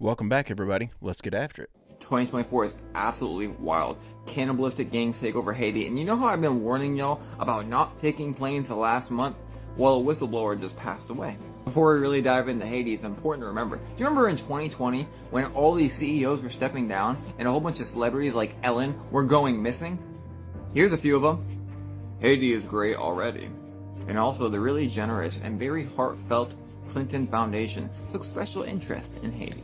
Welcome back, everybody. Let's get after it. 2024 is absolutely wild. Cannibalistic gangs take over Haiti, and you know how I've been warning y'all about not taking planes the last month? Well, a whistleblower just passed away. Before we really dive into Haiti, it's important to remember. Do you remember in 2020 when all these CEOs were stepping down and a whole bunch of celebrities like Ellen were going missing? Here's a few of them. Haiti is great already. And also the really generous and very heartfelt Clinton Foundation took special interest in Haiti.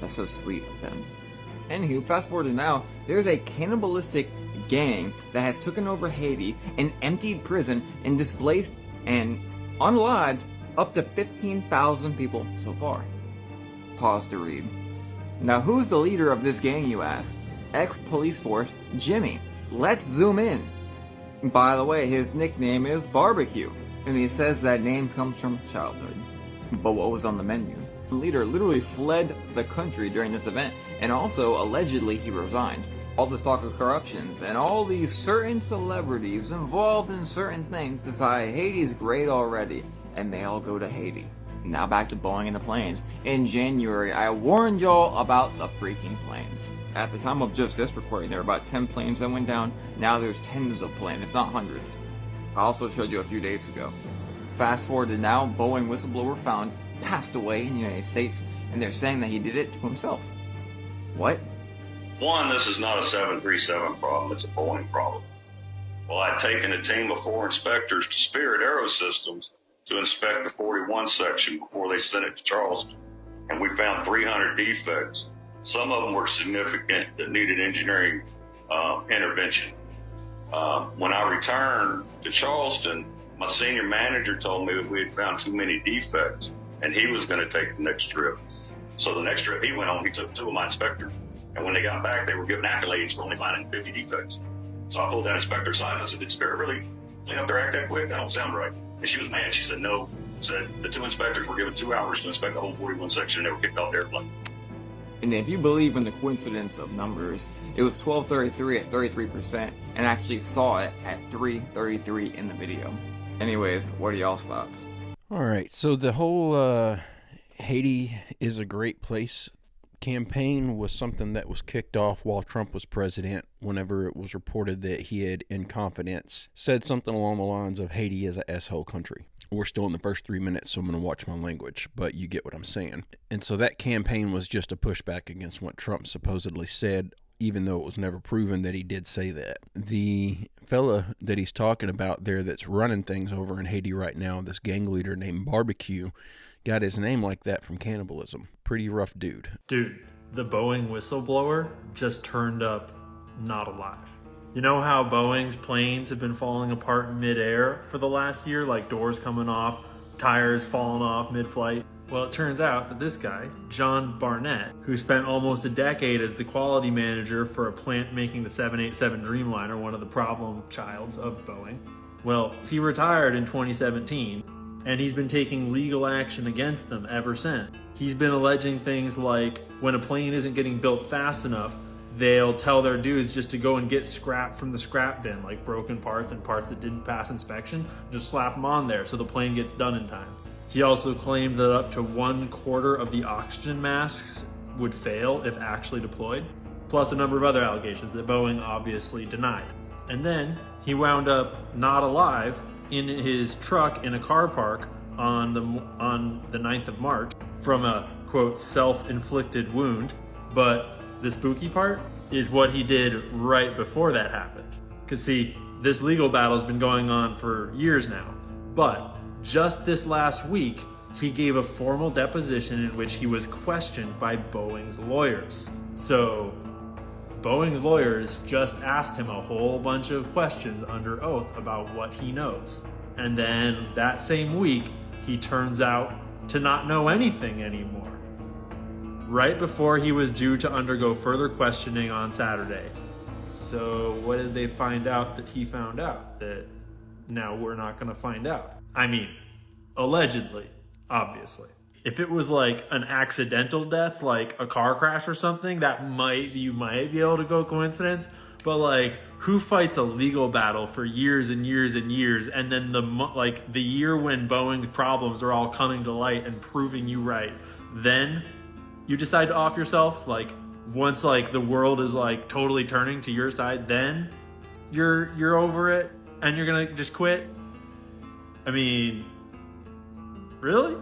That's so sweet of them. Anywho, fast forward to now, there's a cannibalistic gang that has taken over Haiti and emptied prison and displaced and unalived up to 15,000 people so far. Pause to read. Now, who's the leader of this gang, you ask? Ex-police force Jimmy. Let's zoom in. By the way, his nickname is Barbecue, and he says that name comes from childhood. But what was on the menu? The leader literally fled the country during this event, and also allegedly he resigned. All this talk of corruptions and all these certain celebrities involved in certain things decide Haiti's great already, and they all go to Haiti. Now back to Boeing and the planes. In January, I warned y'all about the freaking planes. At the time of just this recording, there were about 10 planes that went down. Now there's tens of planes, if not hundreds. I also showed you a few days ago. Fast forward to now, Boeing whistleblower found passed away in the United States, and they're saying that he did it to himself. What? One, this is not a 737 problem, it's a Boeing problem. Well, I'd taken a team of 4 inspectors to Spirit Aerosystems to inspect the 41 section before they sent it to Charleston, and we found 300 defects. Some of them were significant that needed engineering intervention. When I returned to Charleston, my senior manager told me that we had found too many defects, and he was going to take the next trip. So the next trip he went on, he took 2 of my inspectors. And when they got back, they were given accolades for only finding 50 defects. So I pulled that inspector aside and I said, did Spirit really clean up their act that quick? That don't sound right. And she was mad. She said, no. Said the 2 inspectors were given 2 hours to inspect the whole 41 section, and they were kicked off the airplane. And if you believe in the coincidence of numbers, it was 1233 at 33%, and I actually saw it at 333 in the video. Anyways, what are y'all's thoughts? All right, so the whole Haiti is a great place campaign was something that was kicked off while Trump was president, whenever it was reported that he had, in confidence, said something along the lines of Haiti is an asshole country. We're still in the first 3 minutes, so I'm going to watch my language, but you get what I'm saying. And so that campaign was just a pushback against what Trump supposedly said, even though it was never proven that he did say that. The fella that he's talking about there that's running things over in Haiti right now, this gang leader named Barbecue, got his name like that from cannibalism. Pretty rough dude. Dude, the Boeing whistleblower just turned up not alive. You know how Boeing's planes have been falling apart mid-air for the last year, like doors coming off, tires falling off mid-flight? Well, it turns out that this guy, John Barnett, who spent almost a decade as the quality manager for a plant making the 787 Dreamliner, one of the problem childs of Boeing, well, he retired in 2017, and he's been taking legal action against them ever since. He's been alleging things like when a plane isn't getting built fast enough, they'll tell their dudes just to go and get scrap from the scrap bin, like broken parts and parts that didn't pass inspection, just slap them on there so the plane gets done in time. He also claimed that up to 1/4 of the oxygen masks would fail if actually deployed, plus a number of other allegations that Boeing obviously denied. And then he wound up not alive in his truck in a car park on the 9th of March from a, quote, self-inflicted wound. But the spooky part is what he did right before that happened. Because see, this legal battle's been going on for years now. But just this last week, he gave a formal deposition in which he was questioned by Boeing's lawyers. So Boeing's lawyers just asked him a whole bunch of questions under oath about what he knows. And then that same week, he turns out to not know anything anymore. Right before he was due to undergo further questioning on Saturday. So what did they find out that he found out that now we're not going to find out? I mean, allegedly, obviously. If it was like an accidental death, like a car crash or something, you might be able to go coincidence. But like, who fights a legal battle for years and years and years, and then the year when Boeing's problems are all coming to light and proving you right, then you decide to off yourself, like once like the world is like totally turning to your side, then you're over it and you're gonna just quit? I mean, really?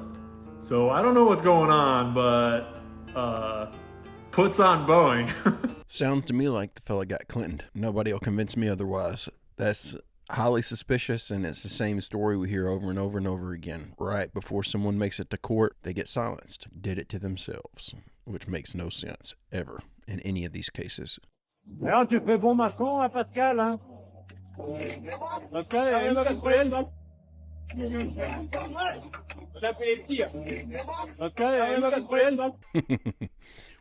So I don't know what's going on, but puts on Boeing. Sounds to me like the fella got Clintoned. Nobody will convince me otherwise. That's highly suspicious, and it's the same story we hear over and over and over again. Right before someone makes it to court, they get silenced. Did it to themselves, which makes no sense ever in any of these cases. Alors, tu fais bon maçon, hein, Pascal, hein? Ok,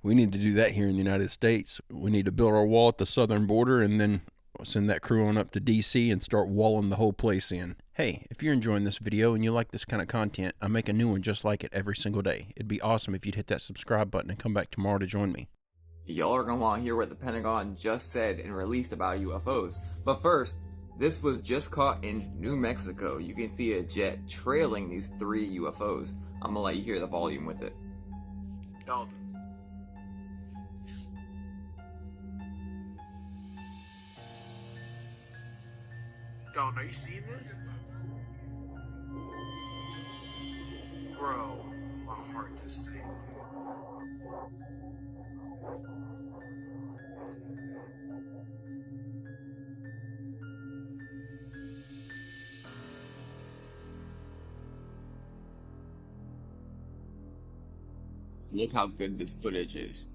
We need to do that here in the United States. We need to build our wall at the southern border and then send that crew on up to DC and start walling the whole place in. Hey, if you're enjoying this video and you like this kind of content, I make a new one just like it every single day. It'd be awesome if you'd hit that subscribe button and come back tomorrow to join me. Y'all are gonna want to hear what the Pentagon just said and released about UFOs. But first, this was just caught in New Mexico. You can see a jet trailing these 3 UFOs. I'm gonna let you hear the volume with it. Dalton. Dalton, are you seeing this? Bro, my heart just sank. Look how good this footage is.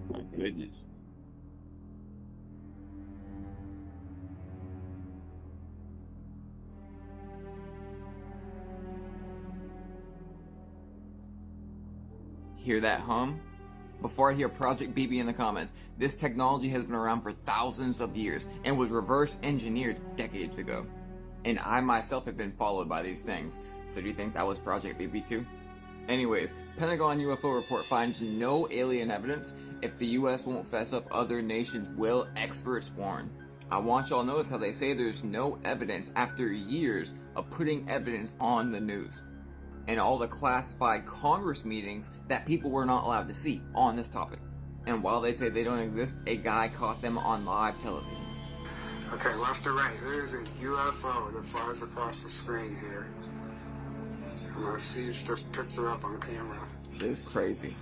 My goodness. Hear that hum? Before I hear Project BB in the comments, this technology has been around for thousands of years and was reverse engineered decades ago. And I myself have been followed by these things. So do you think that was Project BB too? Anyways, Pentagon UFO report finds no alien evidence. If the US won't fess up, other nations will, experts warn. I want y'all to notice how they say there's no evidence after years of putting evidence on the news. And all the classified Congress meetings that people were not allowed to see on this topic. And while they say they don't exist, a guy caught them on live television. Okay, left or right, there's a UFO that flies across the screen here. I'm gonna see if this picks it up on camera. This is crazy.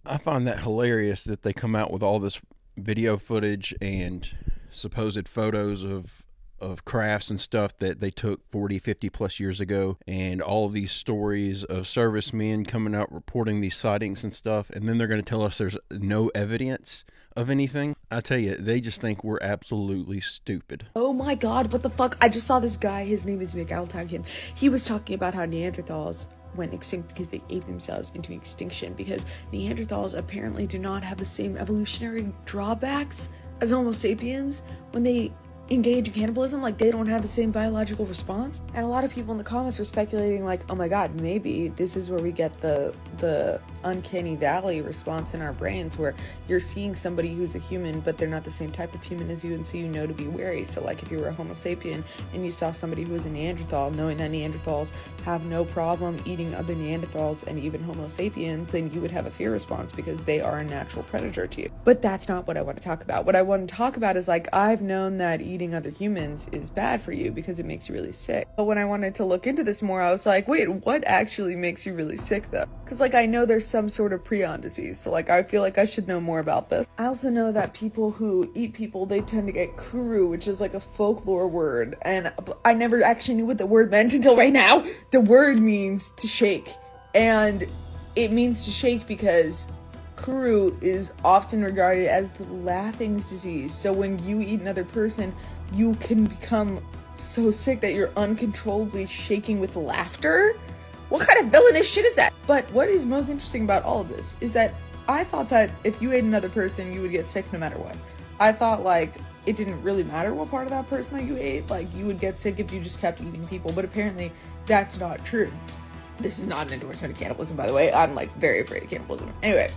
I find that hilarious that they come out with all this video footage and supposed photos of crafts and stuff that they took 40, 50 plus years ago, and all of these stories of servicemen coming out reporting these sightings and stuff, and then they're going to tell us there's no evidence of anything. I tell you, they just think we're absolutely stupid. Oh my god, what the fuck? I just saw this guy, his name is Mick, I'll tag him. He was talking about how Neanderthals went extinct because they ate themselves into extinction, because Neanderthals apparently do not have the same evolutionary drawbacks as Homo sapiens when they engage in cannibalism. Like, they don't have the same biological response. And a lot of people in the comments were speculating, like, oh my god, maybe this is where we get the uncanny valley response in our brains, where you're seeing somebody who's a human but they're not the same type of human as you, and so you know to be wary. So like, if you were a Homo sapien and you saw somebody who was a Neanderthal, knowing that Neanderthals have no problem eating other Neanderthals and even Homo sapiens, then you would have a fear response because they are a natural predator to you. But that's not what I want to talk about. What I want to talk about is, like, I've known that eating other humans is bad for you because it makes you really sick. But when I wanted to look into this more, I was like, wait, what actually makes you really sick though? Because, like, I know there's some sort of prion disease, so like, I feel like I should know more about this. I also know that people who eat people, they tend to get Kuru, which is like a folklore word, and I never actually knew what the word meant until right now. The word means to shake, and it means to shake because Kuru is often regarded as the laughing's disease. So when you eat another person, you can become so sick that you're uncontrollably shaking with laughter. What kind of villainous shit is that? But what is most interesting about all of this is that I thought that if you ate another person, you would get sick no matter what. I thought, like, it didn't really matter what part of that person that you ate. Like, you would get sick if you just kept eating people. But apparently that's not true. This is not an endorsement of cannibalism, by the way. I'm, like, very afraid of cannibalism. Anyway,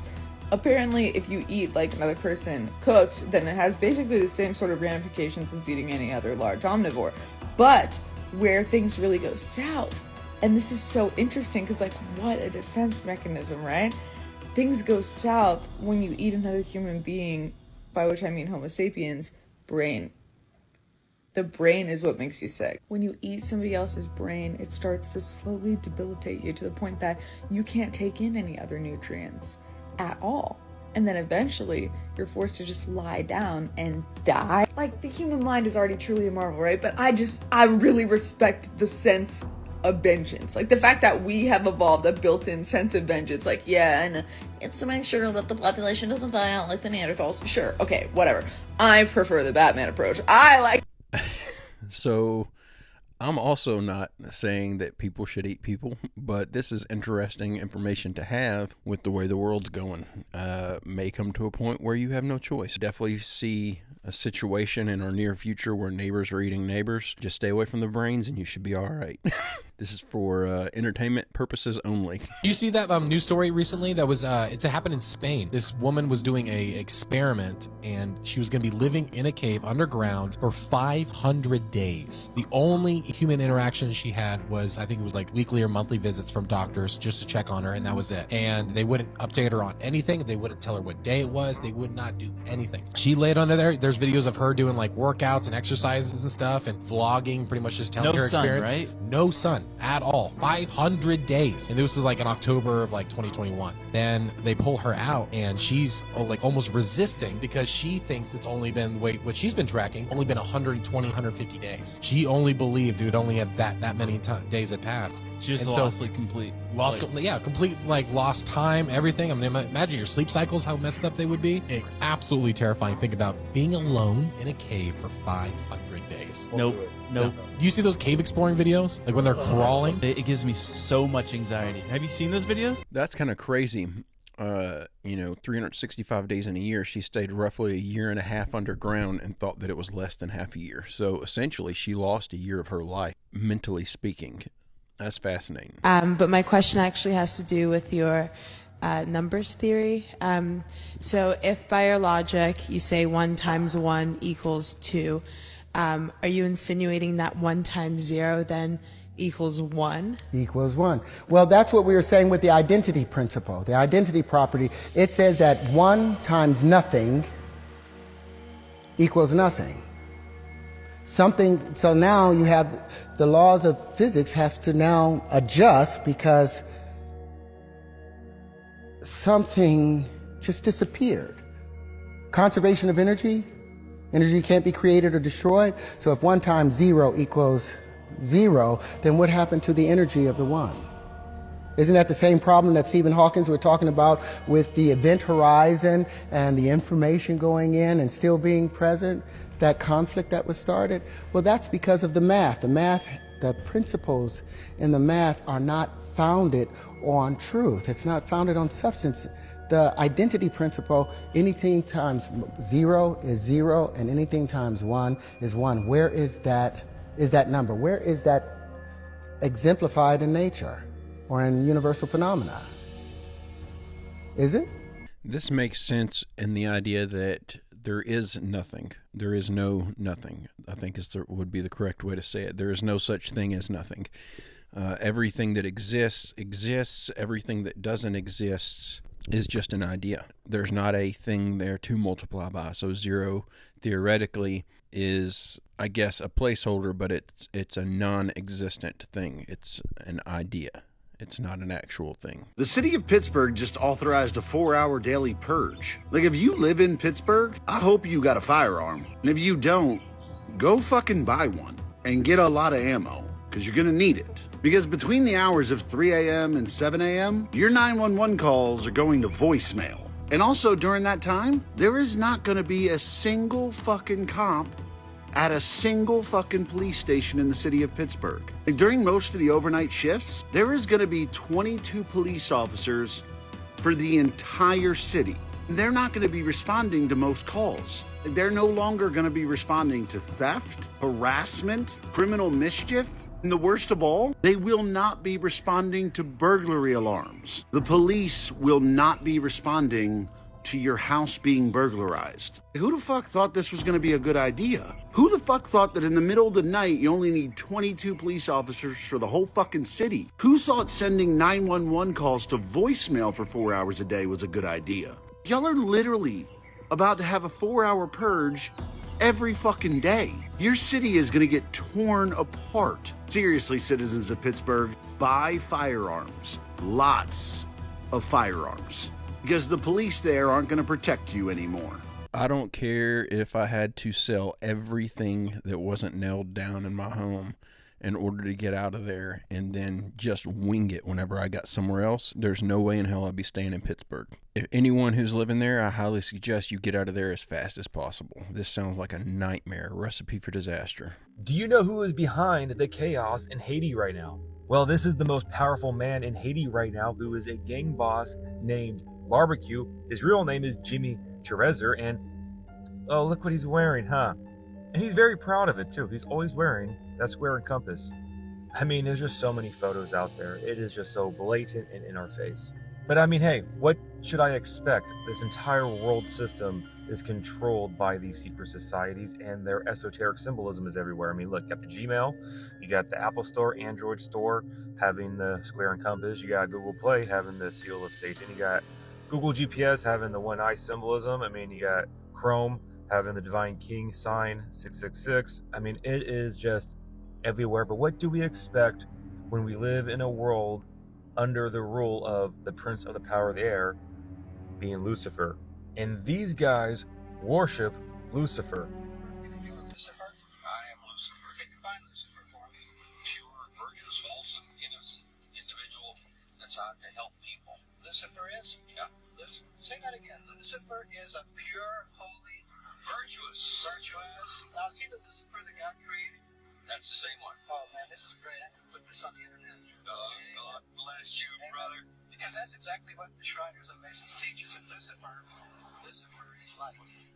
apparently if you eat like another person cooked, then it has basically the same sort of ramifications as eating any other large omnivore. But where things really go south, and this is so interesting because, like, what a defense mechanism, right? Things go south when you eat another human being, by which I mean Homo sapiens, brain. The brain is what makes you sick. When you eat somebody else's brain, it starts to slowly debilitate you to the point that you can't take in any other nutrients at all. And then eventually you're forced to just lie down and die. Like, the human mind is already truly a marvel, right? But I really respect the sense of vengeance. Like, the fact that we have evolved a built-in sense of vengeance. Like, yeah, and it's to make sure that the population doesn't die out like the Neanderthals. Sure, okay, whatever. I prefer the Batman approach. I like... So I'm also not saying that people should eat people, but this is interesting information to have with the way the world's going. May come to a point where you have no choice. Definitely see a situation in our near future where neighbors are eating neighbors. Just stay away from the brains and you should be all right. This is for entertainment purposes only. You see that news story recently that was it happened in Spain. This woman was doing a experiment and she was going to be living in a cave underground for 500 days. The only human interaction she had was, I think it was like weekly or monthly visits from doctors just to check on her, and that was it. And they wouldn't update her on anything. They wouldn't tell her what day it was. They would not do anything. She laid under there. There's videos of her doing like workouts and exercises and stuff and vlogging, pretty much just telling her experience. Right? No sun at all. 500 days. And this was like in October of like 2021. Then they pull her out and she's like almost resisting because she thinks it's only been, what she's been tracking, only been 120, 150 days. She only believed it would only have that many days had passed. She just lost complete lost time, everything. I mean, imagine your sleep cycles, how messed up they would be. It's absolutely terrifying. Think about being alone in a cave for 500 days. Nope. Do you see those cave exploring videos? Like when they're crawling? It gives me so much anxiety. Have you seen those videos? That's kind of crazy. 365 days in a year, she stayed roughly a year and a half underground and thought that it was less than half a year. So essentially, she lost a year of her life, mentally speaking. That's fascinating. But my question actually has to do with your numbers theory. So if by your logic you say 1 times 1 equals 2, are you insinuating that 1 times 0 then equals 1? Equals 1. Well, that's what we were saying with the identity principle, the identity property. It says that 1 times nothing equals nothing. So now you have the laws of physics have to now adjust because something just disappeared. Conservation of energy can't be created or destroyed. So if 1 times 0 equals 0, then what happened to the energy of the 1? Isn't that the same problem that Stephen Hawking was talking about with the event horizon and the information going in and still being present? That conflict that was started? Well, that's because of the math. The principles in the math are not founded on truth. It's not founded on substance. The identity principle, anything times 0 is 0 and anything times 1 is 1. Where is that number? Where is that exemplified in nature or in universal phenomena? Is it? This makes sense in the idea that there is nothing. There is no nothing, I think would be the correct way to say it. There is no such thing as nothing. Everything that exists. Everything that doesn't exist is just an idea. There's not a thing there to multiply by. So 0 theoretically is, I guess, a placeholder, but it's a non-existent thing. It's an idea. It's not an actual thing. The city of Pittsburgh just authorized a 4-hour daily purge. Like, if you live in Pittsburgh, I hope you got a firearm. And if you don't, go fucking buy one and get a lot of ammo, because you're gonna need it. Because between the hours of 3 a.m. and 7 a.m., your 911 calls are going to voicemail. And also during that time, there is not gonna be a single fucking cop at a single fucking police station in the city of Pittsburgh. Like, during most of the overnight shifts, there is gonna be 22 police officers for the entire city. They're not gonna be responding to most calls. They're no longer gonna be responding to theft, harassment, criminal mischief, and the worst of all, they will not be responding to burglary alarms. The police will not be responding to your house being burglarized. Who the fuck thought this was gonna be a good idea? Who the fuck thought that in the middle of the night you only need 22 police officers for the whole fucking city? Who thought sending 911 calls to voicemail for 4 hours a day was a good idea? Y'all are literally about to have a 4-hour purge every fucking day. Your city is gonna get torn apart. Seriously, citizens of Pittsburgh, buy firearms. Lots of firearms. Because the police there aren't gonna protect you anymore. I don't care if I had to sell everything that wasn't nailed down in my home in order to get out of there and then just wing it whenever I got somewhere else. There's no way in hell I'd be staying in Pittsburgh. If anyone who's living there, I highly suggest you get out of there as fast as possible. This sounds like a nightmare, a recipe for disaster. Do you know who is behind the chaos in Haiti right now? Well, this is the most powerful man in Haiti right now, who is a gang boss named Barbecue. His real name is Jimmy Trezer, and oh, look what he's wearing, huh? And he's very proud of it too. He's always wearing that square and compass. I mean, there's just so many photos out there. It is just so blatant and in our face. But I mean, hey, what should I expect? This entire world system is controlled by these secret societies, and their esoteric symbolism is everywhere. I mean, look, you got the Gmail, you got the Apple Store, Android Store, having the square and compass. You got Google Play having the seal of Satan. You got Google GPS having the one eye symbolism. I mean, you got Chrome having the Divine King sign 666. I mean, it is just everywhere. But what do we expect when we live in a world under the rule of the Prince of the Power of the Air, being Lucifer? And these guys worship Lucifer. Lucifer? I am Lucifer. Can you find Lucifer for me? Pure, virtuous, wholesome, innocent individual that's out to help people. Lucifer is? Yeah. Listen, say that again. Lucifer is a pure, holy, virtuous. Virtuous. Now see the Lucifer that God created? That's the same one. Oh man, this is great. I can put this on the internet. God bless you, brother. Because that's exactly what the Shriners and Masons teach us in Lucifer. Lucifer is light.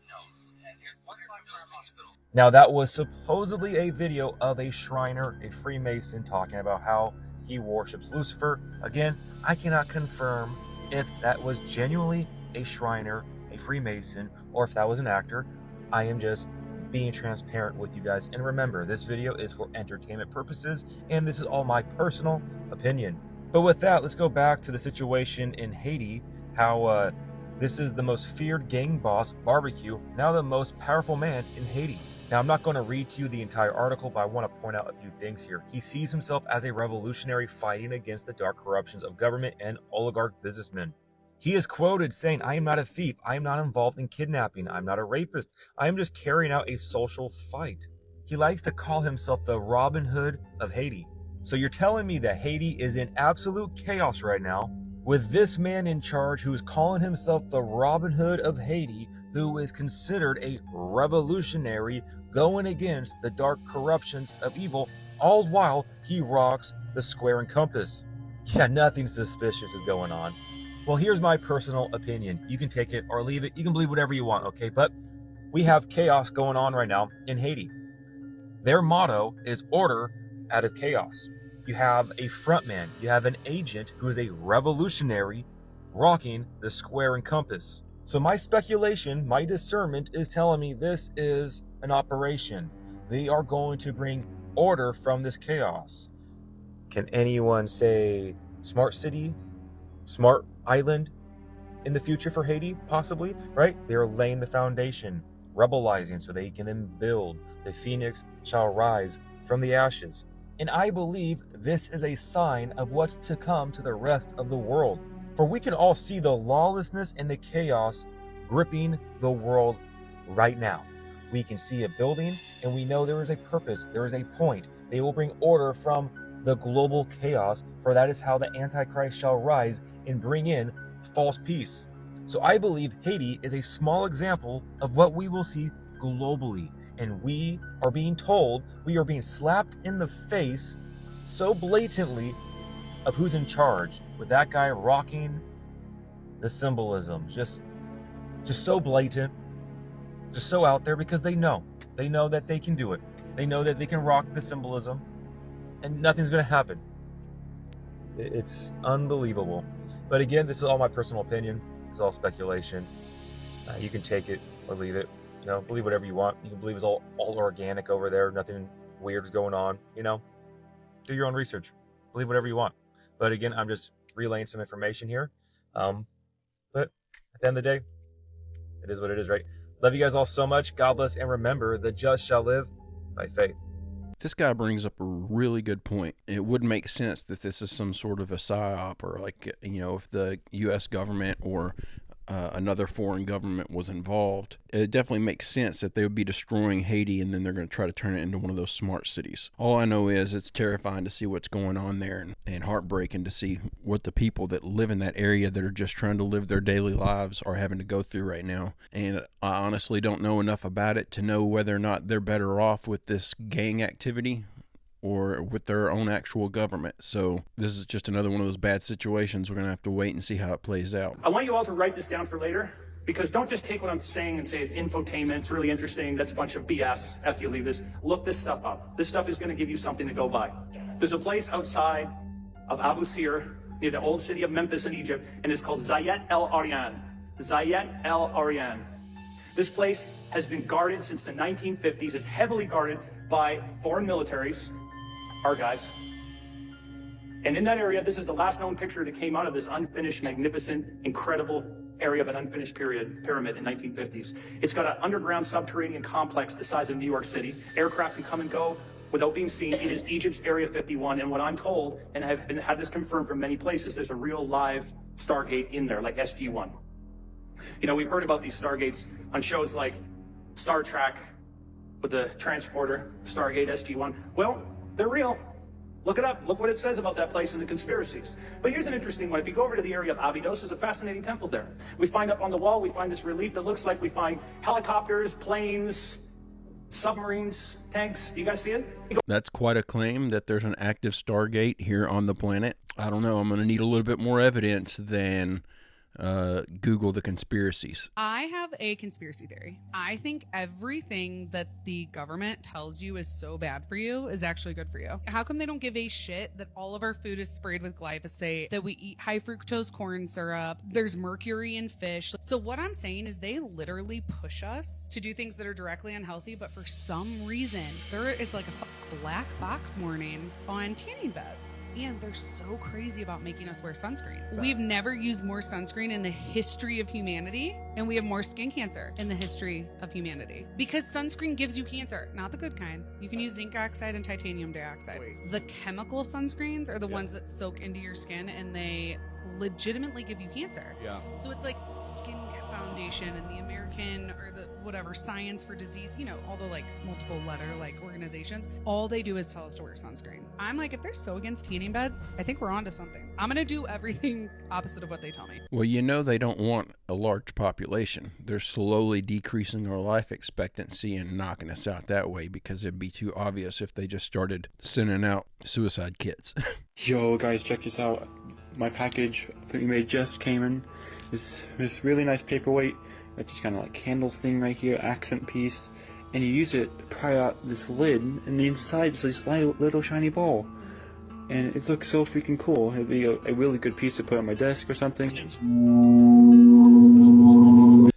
No. And here, what are my hospital? Now, that was supposedly a video of a Shriner, a Freemason, talking about how he worships Lucifer. Again, I cannot confirm if that was genuinely a Shriner, a Freemason, or if that was an actor. I am just being transparent with you guys. And remember, this video is for entertainment purposes, and this is all my personal opinion. But with that, let's go back to the situation in Haiti, how this is the most feared gang boss, Barbecue, now the most powerful man in Haiti. Now, I'm not going to read to you the entire article, but I want to point out a few things here. He sees himself as a revolutionary fighting against the dark corruptions of government and oligarch businessmen. He is quoted saying, "I am not a thief. I am not involved in kidnapping. I'm not a rapist. I am just carrying out a social fight." He likes to call himself the Robin Hood of Haiti. So you're telling me that Haiti is in absolute chaos right now, with this man in charge who is calling himself the Robin Hood of Haiti, who is considered a revolutionary going against the dark corruptions of evil, all while he rocks the square and compass. Yeah, nothing suspicious is going on. Well, here's my personal opinion. You can take it or leave it. You can believe whatever you want, okay? But we have chaos going on right now in Haiti. Their motto is order out of chaos. You have a frontman. You have an agent who is a revolutionary rocking the square and compass. So my speculation, my discernment is telling me this is an operation. They are going to bring order from this chaos. Can anyone say smart city, smart island in the future for Haiti? Possibly, right? They are laying the foundation, rebelizing so they can then build. The phoenix shall rise from the ashes. And I believe this is a sign of what's to come to the rest of the world. For we can all see the lawlessness and the chaos gripping the world right now. We can see it building, and we know there is a purpose, there is a point. They will bring order from the global chaos, for that is how the Antichrist shall rise and bring in false peace. So I believe Haiti is a small example of what we will see globally. And we are being told, we are being slapped in the face so blatantly of who's in charge, with that guy rocking the symbolism. Just so blatant, just so out there, because they know that they can do it. They know that they can rock the symbolism and nothing's going to happen. It's unbelievable. But again, this is all my personal opinion. It's all speculation. You can take it or leave it. You know, believe whatever you want. You can believe it's all organic over there. Nothing weird's going on. You know, do your own research. Believe whatever you want. But again, I'm just relaying some information here. But at the end of the day, it is what it is, right? Love you guys all so much. God bless, and remember, the just shall live by faith. This guy brings up a really good point. It would make sense that this is some sort of a psyop, or like, you know, if the U.S. government or another foreign government was involved, it definitely makes sense that they would be destroying Haiti and then they're going to try to turn it into one of those smart cities. All I know is it's terrifying to see what's going on there, and heartbreaking to see what the people that live in that area that are just trying to live their daily lives are having to go through right now. And I honestly don't know enough about it to know whether or not they're better off with this gang activity or with their own actual government. So this is just another one of those bad situations. We're going to have to wait and see how it plays out. I want you all to write this down for later, because don't just take what I'm saying and say it's infotainment, it's really interesting, that's a bunch of BS after you leave this. Look this stuff up. This stuff is going to give you something to go by. There's a place outside of Abu Sir, near the old city of Memphis in Egypt, and it's called Zayat El Aryan. Zayat El Aryan. This place has been guarded since the 1950s. It's heavily guarded by foreign militaries, our guys. And in that area, this is the last known picture that came out of this unfinished, magnificent, incredible area of an unfinished pyramid in 1950s. It's got an underground subterranean complex the size of New York City. Aircraft can come and go without being seen. It is Egypt's Area 51, and what I'm told, and I've had this confirmed from many places, there's a real live Stargate in there, like SG-1. You know, we've heard about these Stargates on shows like Star Trek with the transporter, Stargate SG-1. Well, they're real. Look it up. Look what it says about that place in the conspiracies. But here's an interesting one. If you go over to the area of Abydos, there's a fascinating temple there. We find up on the wall, we find this relief that looks like we find helicopters, planes, submarines, tanks. Do you guys see it? That's quite a claim that there's an active Stargate here on the planet. I don't know. I'm going to need a little bit more evidence than Google the conspiracies. I have a conspiracy theory. I think everything that the government tells you is so bad for you is actually good for you. How come they don't give a shit that all of our food is sprayed with glyphosate, that we eat high fructose corn syrup, there's mercury in fish? So what I'm saying is they literally push us to do things that are directly unhealthy, but for some reason there is like a black box warning on tanning beds, and they're so crazy about making us wear sunscreen. We've never used more sunscreen in the history of humanity, and we have more skin cancer in the history of humanity because sunscreen gives you cancer, not the good kind. You can use zinc oxide and titanium dioxide. The chemical sunscreens are the ones that soak into your skin and they legitimately give you cancer. So it's like Skin Foundation and the American or the whatever Science for Disease, you know, all the like multiple letter like organizations, all they do is tell us to wear sunscreen. I'm like, if they're so against tanning beds, I think we're onto something. I'm gonna do everything opposite of what they tell me. Well, you know, they don't want a large population. They're slowly decreasing our life expectancy and knocking us out that way because it'd be too obvious if they just started sending out suicide kits. Yo guys, check this out. My package that we made just came in. It's this really nice paperweight. Got this kind of like handle thing right here, accent piece, and you use it to pry out this lid, and the inside is this little shiny ball, and it looks so freaking cool. It'd be a really good piece to put on my desk or something.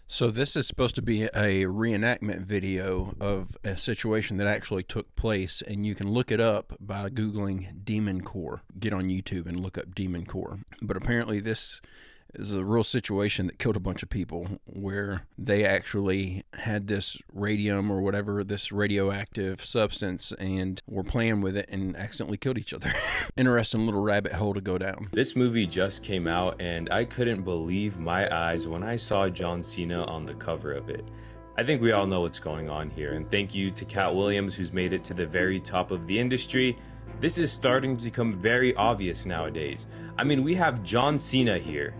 So this is supposed to be a reenactment video of a situation that actually took place, and you can look it up by Googling Demon Core. Get on YouTube and look up Demon Core. But apparently this is a real situation that killed a bunch of people, where they actually had this radium or whatever, this radioactive substance, and were playing with it and accidentally killed each other. Interesting little rabbit hole to go down. This movie just came out and I couldn't believe my eyes when I saw John Cena on the cover of it. I think we all know what's going on here, and thank you to Cat Williams, who's made it to the very top of the industry. This is starting to become very obvious nowadays. I mean, we have John Cena here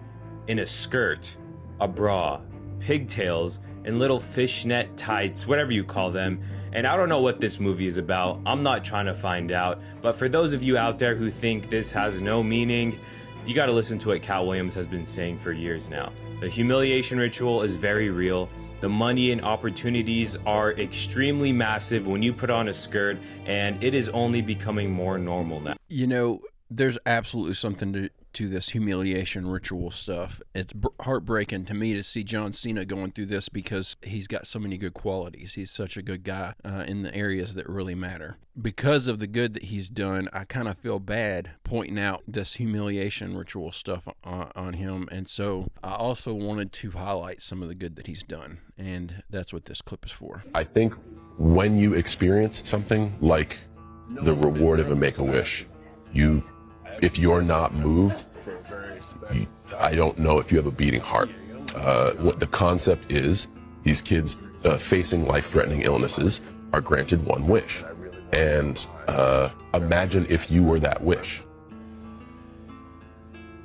in a skirt, a bra, pigtails, and little fishnet tights, whatever you call them. And I don't know what this movie is about. I'm not trying to find out. But for those of you out there who think this has no meaning, you got to listen to what Cat Williams has been saying for years now. The humiliation ritual is very real. The money and opportunities are extremely massive when you put on a skirt, and it is only becoming more normal now. You know, there's absolutely something to this humiliation ritual stuff. It's heartbreaking to me to see John Cena going through this because he's got so many good qualities. He's such a good guy in the areas that really matter. Because of the good that he's done, I kind of feel bad pointing out this humiliation ritual stuff on him. And so I also wanted to highlight some of the good that he's done. And that's what this clip is for. I think when you experience something like the reward of a Make-A-Wish, if you're not moved, I don't know if you have a beating heart. What the concept is, these kids facing life-threatening illnesses are granted one wish. And imagine if you were that wish.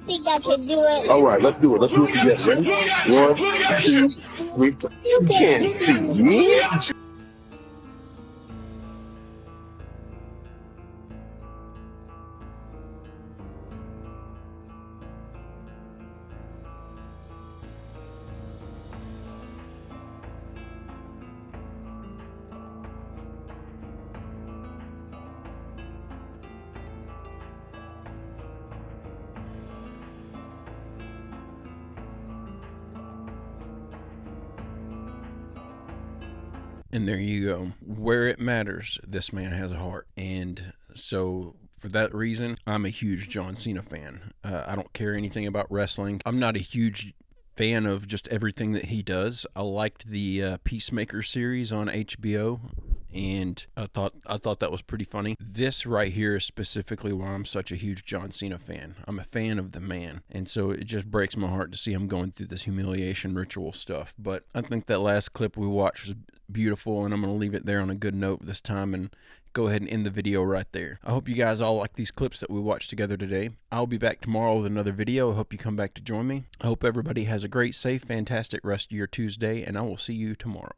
Think I can do it. All right, let's do it. Let's do it together. Ready? 1, 2, 3. You can't see me. And there you go. Where it matters, this man has a heart. And so for that reason, I'm a huge John Cena fan. I don't care anything about wrestling. I'm not a huge fan of just everything that he does. I liked the Peacemaker series on HBO, and I thought that was pretty funny. This right here is specifically why I'm such a huge John Cena fan. I'm a fan of the man, and so it just breaks my heart to see him going through this humiliation ritual stuff. But I think that last clip we watched was beautiful, and I'm going to leave it there on a good note this time and go ahead and end the video right there. I hope you guys all like these clips that we watched together today. I'll be back tomorrow with another video. I hope you come back to join me. I hope everybody has a great, safe, fantastic rest of your Tuesday, and I will see you tomorrow.